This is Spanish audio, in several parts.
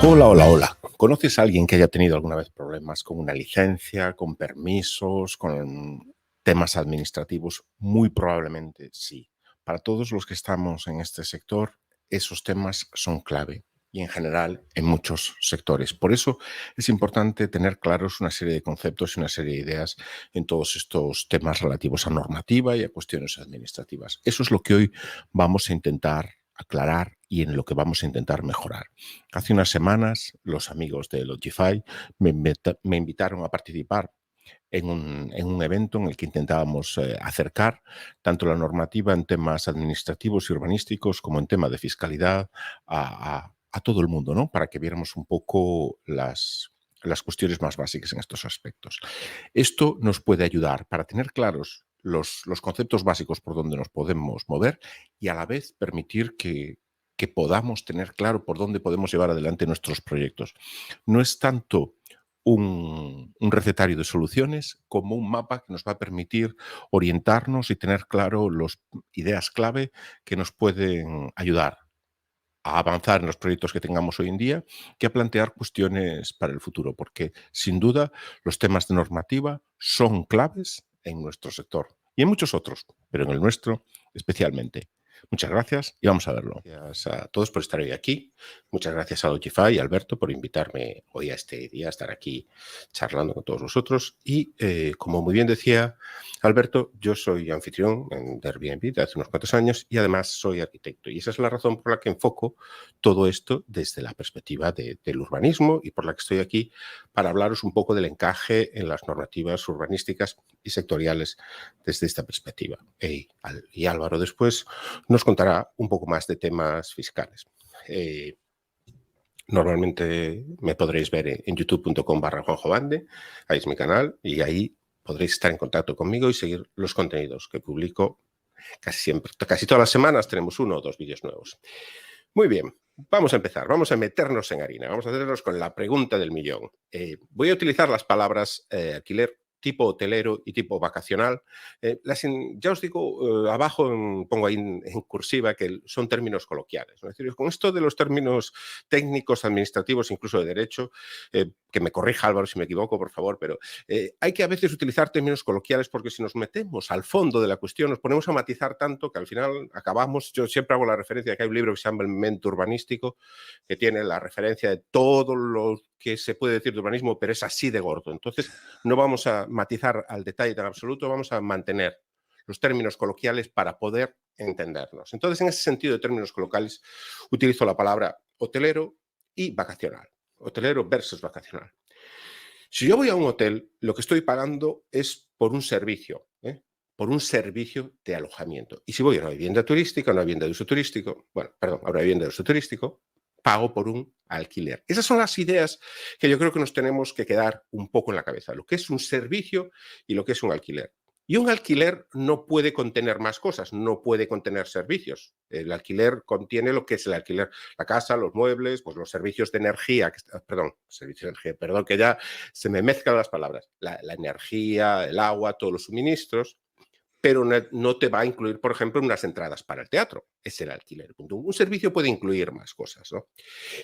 Hola, hola, hola. ¿Conoces a alguien que haya tenido alguna vez problemas con una licencia, con permisos, con temas administrativos? Muy probablemente sí. Para todos los que estamos en este sector, esos temas son clave y en general en muchos sectores. Por eso es importante tener claros una serie de conceptos y una serie de ideas en todos estos temas relativos a normativa y a cuestiones administrativas. Eso es lo que hoy vamos a intentar aclarar y en lo que vamos a intentar mejorar. Hace unas semanas, los amigos de Logify me invitaron a participar en un evento en el que intentábamos acercar tanto la normativa en temas administrativos y urbanísticos como en temas de fiscalidad a todo el mundo, ¿no? Para que viéramos un poco las cuestiones más básicas en estos aspectos. Esto nos puede ayudar para tener claros los conceptos básicos por donde nos podemos mover y a la vez permitir que podamos tener claro por dónde podemos llevar adelante nuestros proyectos. No es tanto un recetario de soluciones como un mapa que nos va a permitir orientarnos y tener claro las ideas clave que nos pueden ayudar a avanzar en los proyectos que tengamos hoy en día que a plantear cuestiones para el futuro, porque sin duda los temas de normativa son claves en nuestro sector y en muchos otros, pero en el nuestro especialmente. Muchas gracias y vamos a verlo. Gracias a todos por estar hoy aquí. Muchas gracias a Logify y a Alberto por invitarme hoy a este día a estar aquí charlando con todos vosotros. Y como muy bien decía Alberto, yo soy anfitrión de Airbnb de hace unos cuantos años y además soy arquitecto. Y esa es la razón por la que enfoco todo esto desde la perspectiva del urbanismo y por la que estoy aquí para hablaros un poco del encaje en las normativas urbanísticas y sectoriales desde esta perspectiva. Y Álvaro después nos contará un poco más de temas fiscales. Normalmente me podréis ver en youtube.com/JuanjoBande, ahí es mi canal, y ahí podréis estar en contacto conmigo y seguir los contenidos que publico casi siempre. Casi todas las semanas tenemos 1 o 2 vídeos nuevos. Muy bien, vamos a empezar, vamos a meternos en harina, vamos a hacernos con la pregunta del millón. Voy a utilizar las palabras alquiler, tipo hotelero y tipo vacacional. Ya os digo, abajo pongo ahí en cursiva que son términos coloquiales. ¿No? Es decir, con esto de los términos técnicos, administrativos, incluso de derecho, que me corrija Álvaro si me equivoco, por favor, pero hay que a veces utilizar términos coloquiales porque si nos metemos al fondo de la cuestión, nos ponemos a matizar tanto que al final acabamos, yo siempre hago la referencia de que hay un libro que se llama El Memento Urbanístico, que tiene la referencia de todo lo que se puede decir de urbanismo, pero es así de gordo. Entonces, no vamos a matizar al detalle tan absoluto, vamos a mantener los términos coloquiales para poder entendernos. Entonces, en ese sentido de términos coloquiales, utilizo la palabra hotelero y vacacional. Hotelero versus vacacional. Si yo voy a un hotel, lo que estoy pagando es por un servicio, por un servicio de alojamiento. Y si voy a una vivienda turística, una vivienda de uso turístico, a una vivienda de uso turístico, pago por un alquiler. Esas son las ideas que yo creo que nos tenemos que quedar un poco en la cabeza, lo que es un servicio y lo que es un alquiler. Y un alquiler no puede contener más cosas, no puede contener servicios. El alquiler contiene lo que es el alquiler, la casa, los muebles, pues los servicios de energía, servicios de energía, perdón, que ya se me mezclan las palabras, la energía, el agua, todos los suministros, pero no te va a incluir, por ejemplo, unas entradas para el teatro. Es el alquiler. Un servicio puede incluir más cosas, ¿no?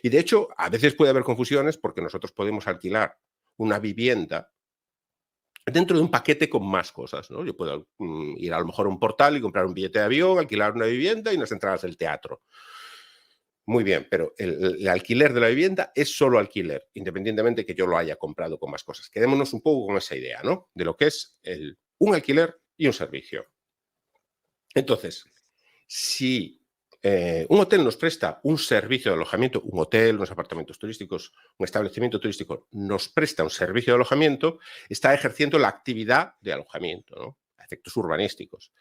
Y de hecho, a veces puede haber confusiones porque nosotros podemos alquilar una vivienda dentro de un paquete con más cosas, ¿no? Yo puedo ir a lo mejor a un portal y comprar un billete de avión, alquilar una vivienda y unas entradas del teatro. Muy bien, pero el alquiler de la vivienda es solo alquiler, independientemente de que yo lo haya comprado con más cosas. Quedémonos un poco con esa idea, ¿no? De lo que es un alquiler y un servicio. Entonces, si un hotel nos presta un servicio de alojamiento, un hotel, unos apartamentos turísticos, un establecimiento turístico nos presta un servicio de alojamiento, está ejerciendo la actividad de alojamiento, ¿no? A efectos urbanísticos.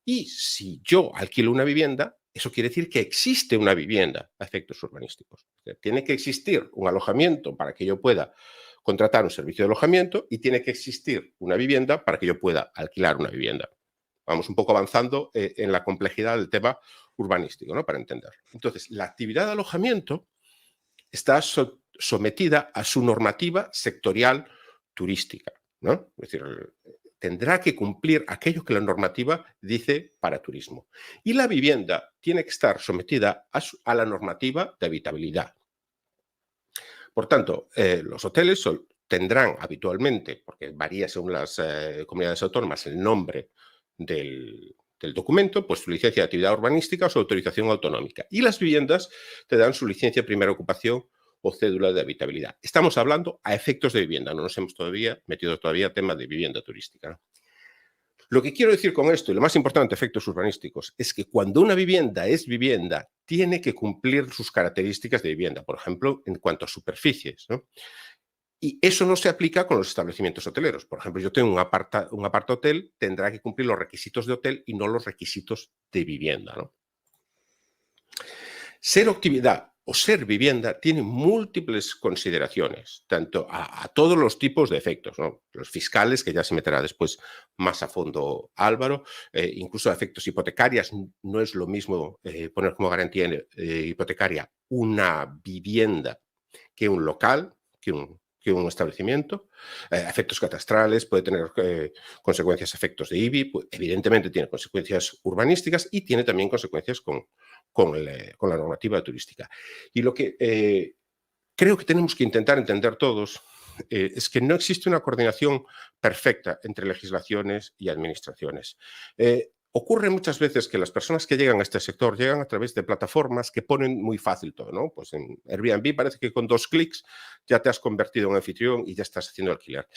Y si yo alquilo una vivienda, eso quiere decir que existe una vivienda a efectos urbanísticos. O sea, tiene que existir un alojamiento para que yo pueda contratar un servicio de alojamiento y tiene que existir una vivienda para que yo pueda alquilar una vivienda. Vamos un poco avanzando en la complejidad del tema urbanístico, ¿no? Para entender. Entonces, la actividad de alojamiento está sometida a su normativa sectorial turística, ¿no? Es decir, tendrá que cumplir aquello que la normativa dice para turismo. Y la vivienda tiene que estar sometida a la normativa de habitabilidad. Por tanto, los hoteles tendrán habitualmente, porque varía según las comunidades autónomas, el nombre del documento, pues su licencia de actividad urbanística o su autorización autonómica. Y las viviendas te dan su licencia de primera ocupación o cédula de habitabilidad. Estamos hablando a efectos de vivienda, no nos hemos metido todavía a tema de vivienda turística, ¿no? Lo que quiero decir con esto, y lo más importante, efectos urbanísticos, es que cuando una vivienda es vivienda, tiene que cumplir sus características de vivienda, por ejemplo, en cuanto a superficies, ¿no? Y eso no se aplica con los establecimientos hoteleros. Por ejemplo, yo tengo un aparta-hotel, tendrá que cumplir los requisitos de hotel y no los requisitos de vivienda, ¿no? Ser actividad o ser vivienda tiene múltiples consideraciones, tanto a todos los tipos de efectos, ¿no? Los fiscales, que ya se meterá después más a fondo Álvaro, incluso a efectos hipotecarias. No es lo mismo poner como garantía hipotecaria una vivienda que un local, que un establecimiento. Efectos catastrales, puede tener consecuencias, efectos de IBI, evidentemente tiene consecuencias urbanísticas y tiene también consecuencias con la normativa turística. Y lo que creo que tenemos que intentar entender todos es que no existe una coordinación perfecta entre legislaciones y administraciones. Ocurre muchas veces que las personas que llegan a este sector llegan a través de plataformas que ponen muy fácil todo, ¿no? Pues en Airbnb parece que con 2 clics ya te has convertido en anfitrión y ya estás haciendo alquiler.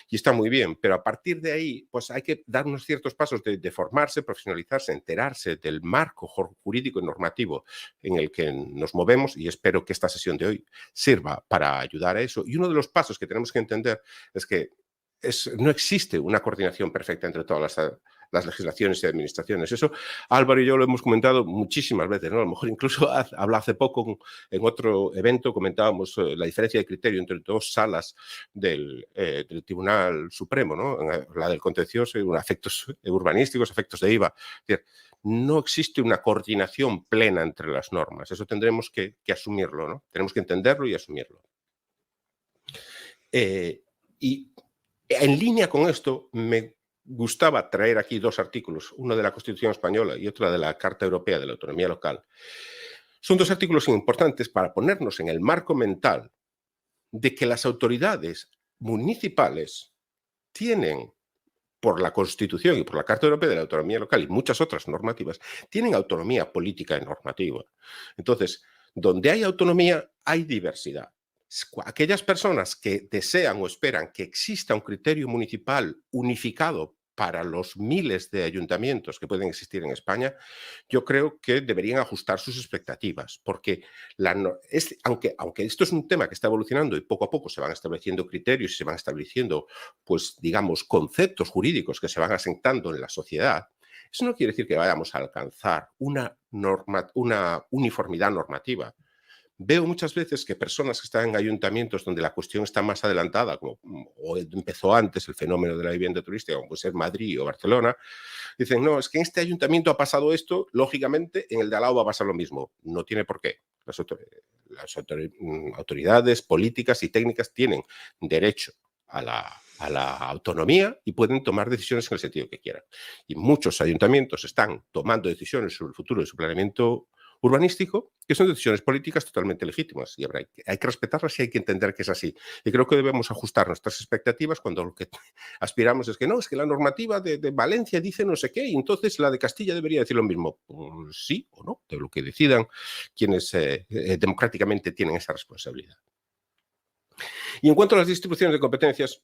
Y está muy bien, pero a partir de ahí, pues hay que dar unos ciertos pasos de formarse, profesionalizarse, enterarse del marco jurídico y normativo en el que nos movemos, y espero que esta sesión de hoy sirva para ayudar a eso. Y uno de los pasos que tenemos que entender es que no existe una coordinación perfecta entre todas las legislaciones y administraciones. Eso Álvaro y yo lo hemos comentado muchísimas veces, ¿no? A lo mejor incluso hace poco en otro evento comentábamos la diferencia de criterio entre 2 salas del Tribunal Supremo, ¿no? La del contencioso y efectos urbanísticos, efectos de IVA. Es decir, no existe una coordinación plena entre las normas. Eso tendremos que asumirlo, ¿no? Tenemos que entenderlo y asumirlo. Y en línea con esto, me gustaba traer aquí 2 artículos, uno de la Constitución española y otro de la Carta Europea de la Autonomía Local. Son 2 artículos importantes para ponernos en el marco mental de que las autoridades municipales tienen, por la Constitución y por la Carta Europea de la Autonomía Local y muchas otras normativas, tienen autonomía política y normativa. Entonces, donde hay autonomía, hay diversidad. Aquellas personas que desean o esperan que exista un criterio municipal unificado para los miles de ayuntamientos que pueden existir en España, yo creo que deberían ajustar sus expectativas, porque aunque esto es un tema que está evolucionando y poco a poco se van estableciendo criterios y se van estableciendo, pues digamos, conceptos jurídicos que se van asentando en la sociedad, eso no quiere decir que vayamos a alcanzar una uniformidad normativa. Veo muchas veces que personas que están en ayuntamientos donde la cuestión está más adelantada, como o empezó antes el fenómeno de la vivienda turística, como puede ser Madrid o Barcelona, dicen, no, es que en este ayuntamiento ha pasado esto, lógicamente en el de al lado va a pasar lo mismo. No tiene por qué. Las autoridades políticas y técnicas tienen derecho a la autonomía y pueden tomar decisiones en el sentido que quieran. Y muchos ayuntamientos están tomando decisiones sobre el futuro de su planeamiento urbanístico, que son decisiones políticas totalmente legítimas y hay que respetarlas y hay que entender que es así. Y creo que debemos ajustar nuestras expectativas cuando lo que aspiramos es que no, es que la normativa de Valencia dice no sé qué y entonces la de Castilla debería decir lo mismo. Pues sí o no, de lo que decidan quienes democráticamente tienen esa responsabilidad. Y en cuanto a las distribuciones de competencias,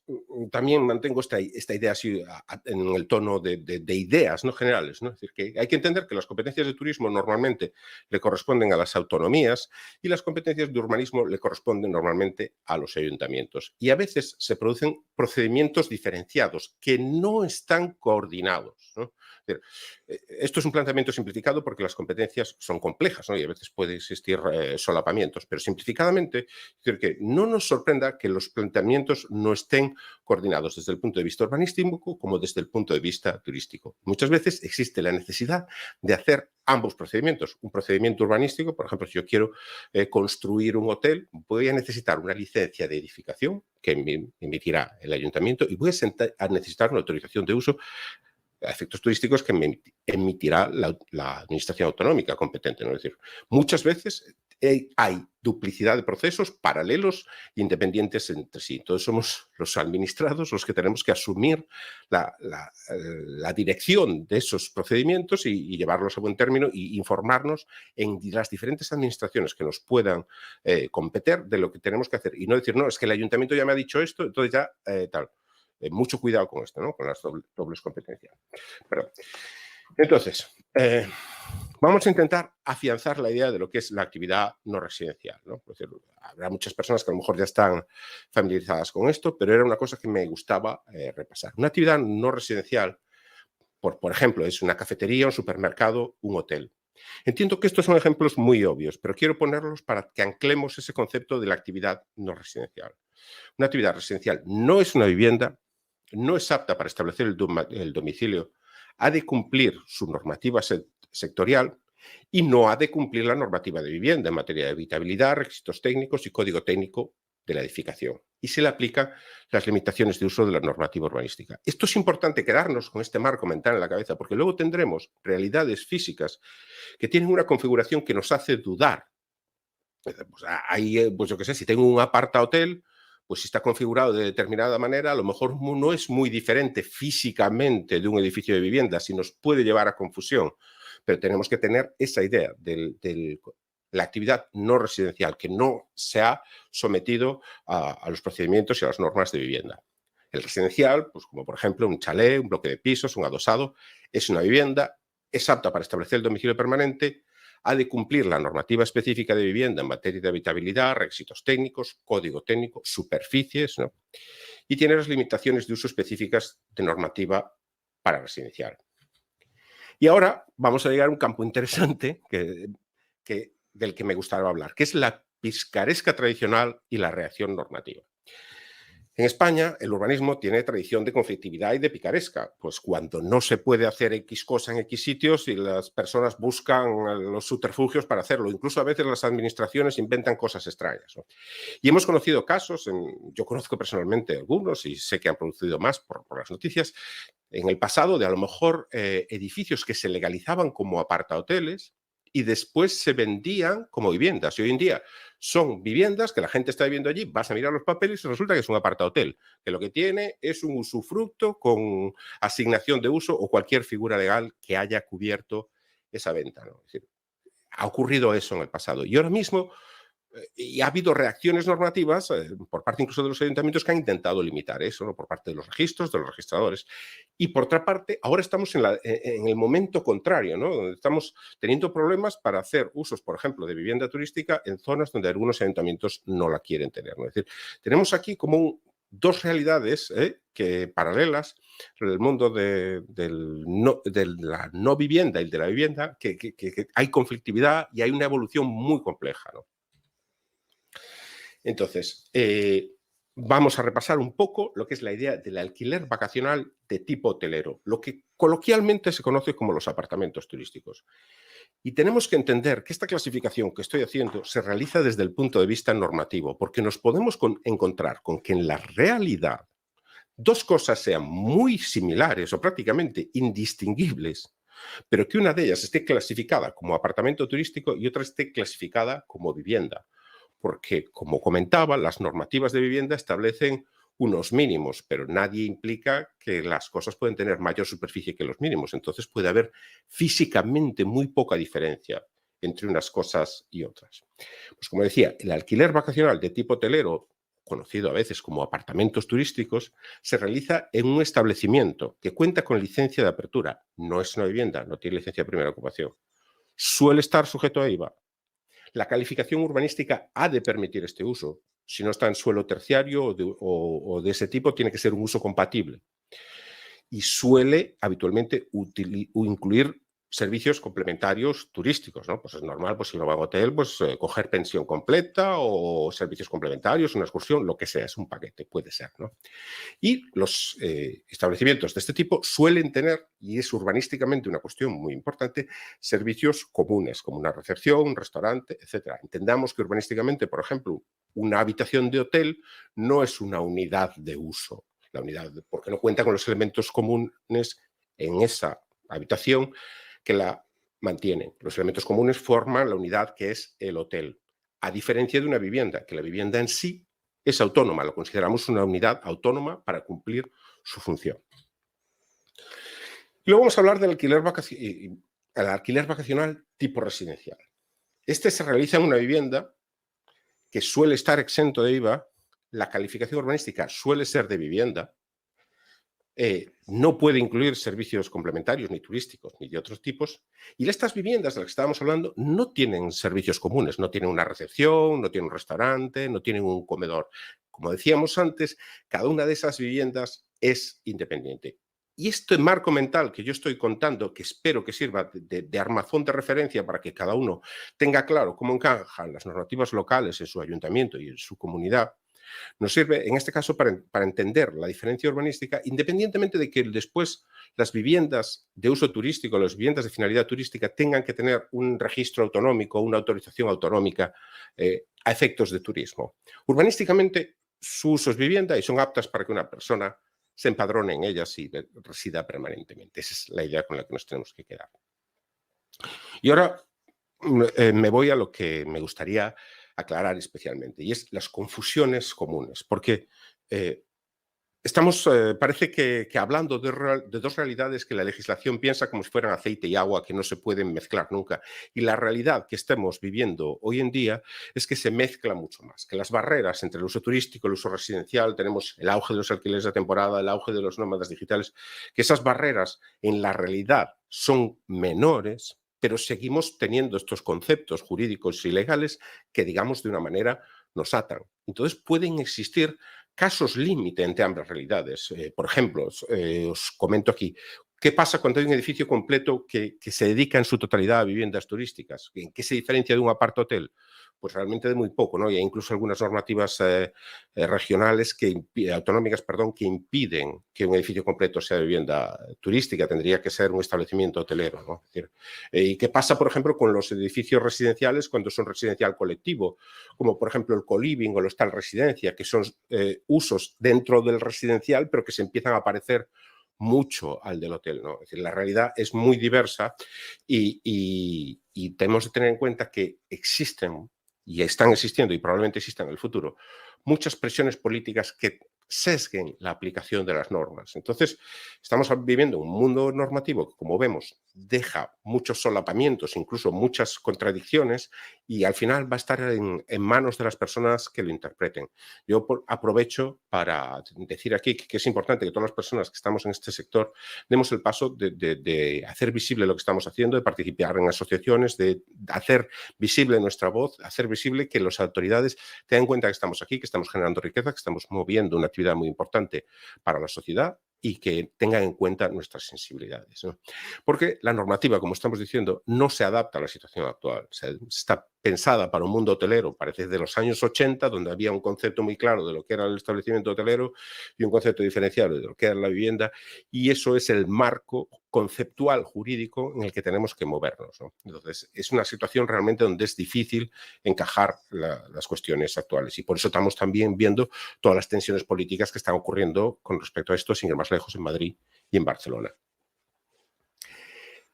también mantengo esta idea así en el tono de ideas no generales, ¿no? Es decir, que hay que entender que las competencias de turismo normalmente le corresponden a las autonomías y las competencias de urbanismo le corresponden normalmente a los ayuntamientos. Y a veces se producen procedimientos diferenciados que no están coordinados, ¿no? Es decir, esto es un planteamiento simplificado porque las competencias son complejas, ¿no? Y a veces puede existir solapamientos, pero simplificadamente, es decir, que no nos sorprenda que los planteamientos no estén coordinados desde el punto de vista urbanístico como desde el punto de vista turístico. Muchas veces existe la necesidad de hacer ambos procedimientos. Un procedimiento urbanístico, por ejemplo, si yo quiero construir un hotel, voy a necesitar una licencia de edificación que me emitirá el ayuntamiento y voy a necesitar una autorización de uso a efectos turísticos que me emitirá la administración autonómica competente, ¿no? Es decir, muchas veces hay duplicidad de procesos paralelos e independientes entre sí. Entonces somos los administrados los que tenemos que asumir la dirección de esos procedimientos y llevarlos a buen término y informarnos en las diferentes administraciones que nos puedan competir de lo que tenemos que hacer. Y no decir, no, es que el ayuntamiento ya me ha dicho esto, entonces ya tal. Mucho cuidado con esto, ¿no? Con las dobles competencias. Pero, entonces, vamos a intentar afianzar la idea de lo que es la actividad no residencial, ¿no? Es decir, habrá muchas personas que a lo mejor ya están familiarizadas con esto, pero era una cosa que me gustaba repasar. Una actividad no residencial, por ejemplo, es una cafetería, un supermercado, un hotel. Entiendo que estos son ejemplos muy obvios, pero quiero ponerlos para que anclemos ese concepto de la actividad no residencial. Una actividad residencial no es una vivienda, no es apta para establecer el domicilio, ha de cumplir su normativa sectorial y no ha de cumplir la normativa de vivienda en materia de habitabilidad, requisitos técnicos y código técnico de la edificación. Y se le aplican las limitaciones de uso de la normativa urbanística. Esto es importante quedarnos con este marco mental en la cabeza, porque luego tendremos realidades físicas que tienen una configuración que nos hace dudar. Pues pues yo qué sé, si tengo un aparta-hotel, pues si está configurado de determinada manera, a lo mejor no es muy diferente físicamente de un edificio de vivienda, si nos puede llevar a confusión. Pero tenemos que tener esa idea de la actividad no residencial, que no se ha sometido a los procedimientos y a las normas de vivienda. El residencial, pues como por ejemplo un chalet, un bloque de pisos, un adosado, es una vivienda, es apta para establecer el domicilio permanente, ha de cumplir la normativa específica de vivienda en materia de habitabilidad, requisitos técnicos, código técnico, superficies, ¿no? Y tiene las limitaciones de uso específicas de normativa para residencial. Y ahora vamos a llegar a un campo interesante del que me gustaría hablar, que es la picaresca tradicional y la reacción normativa. En España, el urbanismo tiene tradición de conflictividad y de picaresca, pues cuando no se puede hacer X cosa en X sitios y las personas buscan los subterfugios para hacerlo. Incluso a veces las administraciones inventan cosas extrañas, ¿no? Y hemos conocido casos, yo conozco personalmente algunos y sé que han producido más por las noticias, en el pasado de a lo mejor edificios que se legalizaban como apartahoteles y después se vendían como viviendas. Y hoy en día son viviendas que la gente está viviendo allí, vas a mirar los papeles y resulta que es un apartahotel, que lo que tiene es un usufructo con asignación de uso o cualquier figura legal que haya cubierto esa venta, ¿no? Es decir, ha ocurrido eso en el pasado. Y ahora mismo y ha habido reacciones normativas por parte incluso de los ayuntamientos que han intentado limitar eso, ¿no? Por parte de los registros, de los registradores. Y por otra parte, ahora estamos en el momento contrario, ¿no? Donde estamos teniendo problemas para hacer usos, por ejemplo, de vivienda turística en zonas donde algunos ayuntamientos no la quieren tener, ¿no? Es decir, tenemos aquí como dos realidades que paralelas, el mundo de la no vivienda y el de la vivienda, que hay conflictividad y hay una evolución muy compleja, ¿no? Entonces, vamos a repasar un poco lo que es la idea del alquiler vacacional de tipo hotelero, lo que coloquialmente se conoce como los apartamentos turísticos. Y tenemos que entender que esta clasificación que estoy haciendo se realiza desde el punto de vista normativo, porque nos podemos encontrar con que en la realidad dos cosas sean muy similares o prácticamente indistinguibles, pero que una de ellas esté clasificada como apartamento turístico y otra esté clasificada como vivienda. Porque, como comentaba, las normativas de vivienda establecen unos mínimos, pero nadie implica que las cosas pueden tener mayor superficie que los mínimos. Entonces puede haber físicamente muy poca diferencia entre unas cosas y otras. Pues como decía, el alquiler vacacional de tipo hotelero, conocido a veces como apartamentos turísticos, se realiza en un establecimiento que cuenta con licencia de apertura. No es una vivienda, no tiene licencia de primera ocupación. Suele estar sujeto a IVA. La calificación urbanística ha de permitir este uso. Si no está en suelo terciario o de ese tipo, tiene que ser un uso compatible. Y suele habitualmente incluir servicios complementarios turísticos, ¿no? Pues es normal, pues si uno va a un hotel, pues coger pensión completa o servicios complementarios, una excursión, lo que sea, es un paquete, puede ser, ¿no? Y los establecimientos de este tipo suelen tener, y es urbanísticamente una cuestión muy importante, servicios comunes, como una recepción, un restaurante, etc. Entendamos que urbanísticamente, por ejemplo, una habitación de hotel no es una unidad de uso, la unidad, porque no cuenta con los elementos comunes en esa habitación que la mantienen. Los elementos comunes forman la unidad que es el hotel. a diferencia de una vivienda, que la vivienda en sí es autónoma, lo consideramos una unidad autónoma para cumplir su función. Y luego vamos a hablar del alquiler vacacional tipo residencial. Este se realiza en una vivienda que suele estar exento de IVA, la calificación urbanística suele ser de vivienda, no puede incluir servicios complementarios, ni turísticos, ni de otros tipos, y estas viviendas de las que estábamos hablando no tienen servicios comunes, no tienen una recepción, no tienen un restaurante, no tienen un comedor. Como decíamos antes, cada una de esas viviendas es independiente. Y este marco mental que yo estoy contando, que espero que sirva de armazón de referencia para que cada uno tenga claro cómo encajan las normativas locales en su ayuntamiento y en su comunidad, nos sirve, en este caso, para entender la diferencia urbanística, independientemente de que después las viviendas de uso turístico, las viviendas de finalidad turística, tengan que tener un registro autonómico, una autorización autonómica a efectos de turismo. Urbanísticamente, su uso es vivienda y son aptas para que una persona se empadrone en ellas y resida permanentemente. Esa es la idea con la que nos tenemos que quedar. Y ahora me voy a lo que me gustaría aclarar especialmente, y es las confusiones comunes, porque estamos, parece que hablando de dos realidades que la legislación piensa como si fueran aceite y agua, que no se pueden mezclar nunca. Y la realidad que estamos viviendo hoy en día es que se mezcla mucho más, que las barreras entre el uso turístico y el uso residencial, tenemos el auge de los alquileres de temporada, el auge de los nómadas digitales, que esas barreras en la realidad son menores, pero seguimos teniendo estos conceptos jurídicos y legales que, digamos, de una manera nos atan. Entonces pueden existir casos límite entre ambas realidades. Por ejemplo, os comento aquí, ¿qué pasa cuando hay un edificio completo que se dedica en su totalidad a viviendas turísticas? ¿En qué se diferencia de un apart-hotel? Pues realmente de muy poco, ¿no? Y hay incluso algunas normativas regionales, autonómicas, perdón, que impiden que un edificio completo sea vivienda turística. Tendría que ser un establecimiento hotelero, ¿no? Es decir, ¿y qué pasa, por ejemplo, con los edificios residenciales cuando son residencial colectivo? Como, por ejemplo, el co-living o la hostal residencia, que son usos dentro del residencial, pero que se empiezan a parecer mucho al del hotel, ¿no? Es decir, la realidad es muy diversa y tenemos que tener en cuenta que existen y están existiendo y probablemente existan en el futuro muchas presiones políticas que sesguen la aplicación de las normas. Entonces, estamos viviendo un mundo normativo que, como vemos, deja muchos solapamientos, incluso muchas contradicciones, y al final va a estar en manos de las personas que lo interpreten. Yo aprovecho para decir aquí que es importante que todas las personas que estamos en este sector demos el paso de hacer visible lo que estamos haciendo, de participar en asociaciones, de hacer visible nuestra voz, hacer visible que las autoridades tengan en cuenta que estamos aquí, que estamos generando riqueza, que estamos moviendo una actividad muy importante para la sociedad y que tengan en cuenta nuestras sensibilidades, ¿no? Porque la normativa, como estamos diciendo, no se adapta a la situación actual. O sea, está pensada para un mundo hotelero, parece de los años 80, donde había un concepto muy claro de lo que era el establecimiento hotelero y un concepto diferenciado de lo que era la vivienda, y eso es el marco conceptual jurídico en el que tenemos que movernos, ¿no? Entonces, es una situación realmente donde es difícil encajar las cuestiones actuales, y por eso estamos también viendo todas las tensiones políticas que están ocurriendo con respecto a esto, sin ir más lejos, en Madrid y en Barcelona.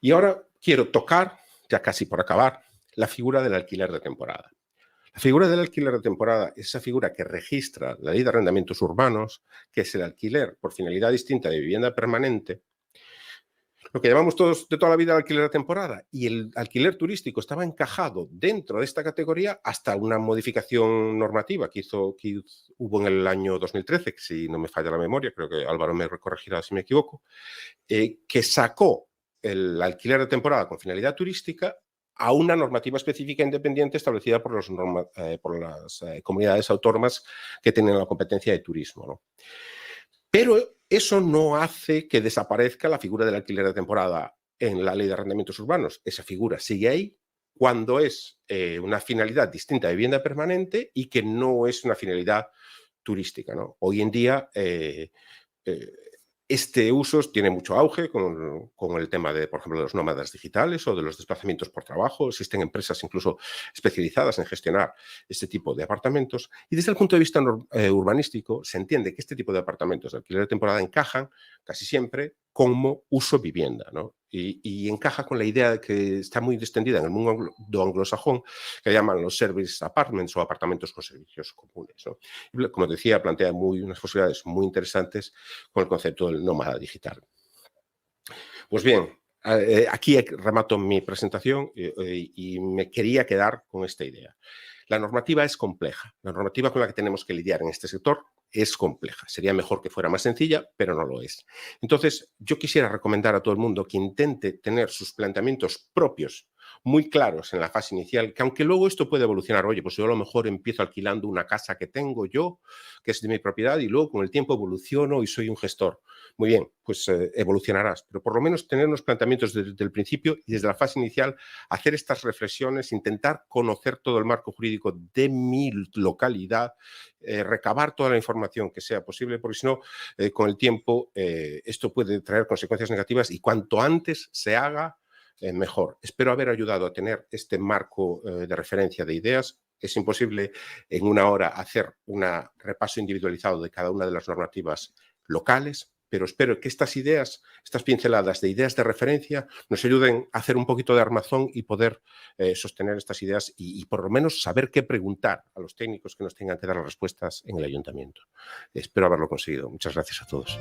Y ahora quiero tocar, ya casi por acabar, la figura del alquiler de temporada. La figura del alquiler de temporada es esa figura que registra la Ley de Arrendamientos Urbanos, que es el alquiler por finalidad distinta de vivienda permanente, lo que llamamos todos de toda la vida el alquiler de temporada, y el alquiler turístico estaba encajado dentro de esta categoría hasta una modificación normativa que hubo en el año 2013, que si no me falla la memoria, creo que Álvaro me corregirá si me equivoco, que sacó el alquiler de temporada con finalidad turística a una normativa específica independiente establecida por las comunidades autónomas que tienen la competencia de turismo, ¿no? Pero eso no hace que desaparezca la figura del alquiler de temporada en la Ley de Arrendamientos Urbanos. Esa figura sigue ahí cuando es una finalidad distinta de vivienda permanente y que no es una finalidad turística, ¿no? Hoy en día este uso tiene mucho auge con el tema de, por ejemplo, de los nómadas digitales o de los desplazamientos por trabajo. Existen empresas incluso especializadas en gestionar este tipo de apartamentos. Y desde el punto de vista urbanístico se entiende que este tipo de apartamentos de alquiler de temporada encajan casi siempre como uso vivienda, ¿no? Y encaja con la idea que está muy extendida en el mundo anglosajón, que llaman los service apartments o apartamentos con servicios comunes, ¿no? Y, como decía, plantea unas posibilidades muy interesantes con el concepto del nómada digital. Pues bien, aquí remato mi presentación y me quería quedar con esta idea. La normativa es compleja. La normativa con la que tenemos que lidiar en este sector es compleja. Sería mejor que fuera más sencilla, pero no lo es. Entonces, yo quisiera recomendar a todo el mundo que intente tener sus planteamientos propios muy claros en la fase inicial, que aunque luego esto puede evolucionar, oye, pues yo a lo mejor empiezo alquilando una casa que tengo yo, que es de mi propiedad, y luego con el tiempo evoluciono y soy un gestor. Muy bien, pues evolucionarás, pero por lo menos tener unos planteamientos desde el principio y desde la fase inicial, hacer estas reflexiones, intentar conocer todo el marco jurídico de mi localidad, recabar toda la información que sea posible, porque si no, con el tiempo esto puede traer consecuencias negativas y cuanto antes se haga, mejor. Espero haber ayudado a tener este marco de referencia de ideas. Es imposible en una hora hacer un repaso individualizado de cada una de las normativas locales, pero espero que estas ideas, estas pinceladas de ideas de referencia nos ayuden a hacer un poquito de armazón y poder sostener estas ideas y por lo menos saber qué preguntar a los técnicos que nos tengan que dar las respuestas en el ayuntamiento. Espero haberlo conseguido. Muchas gracias a todos.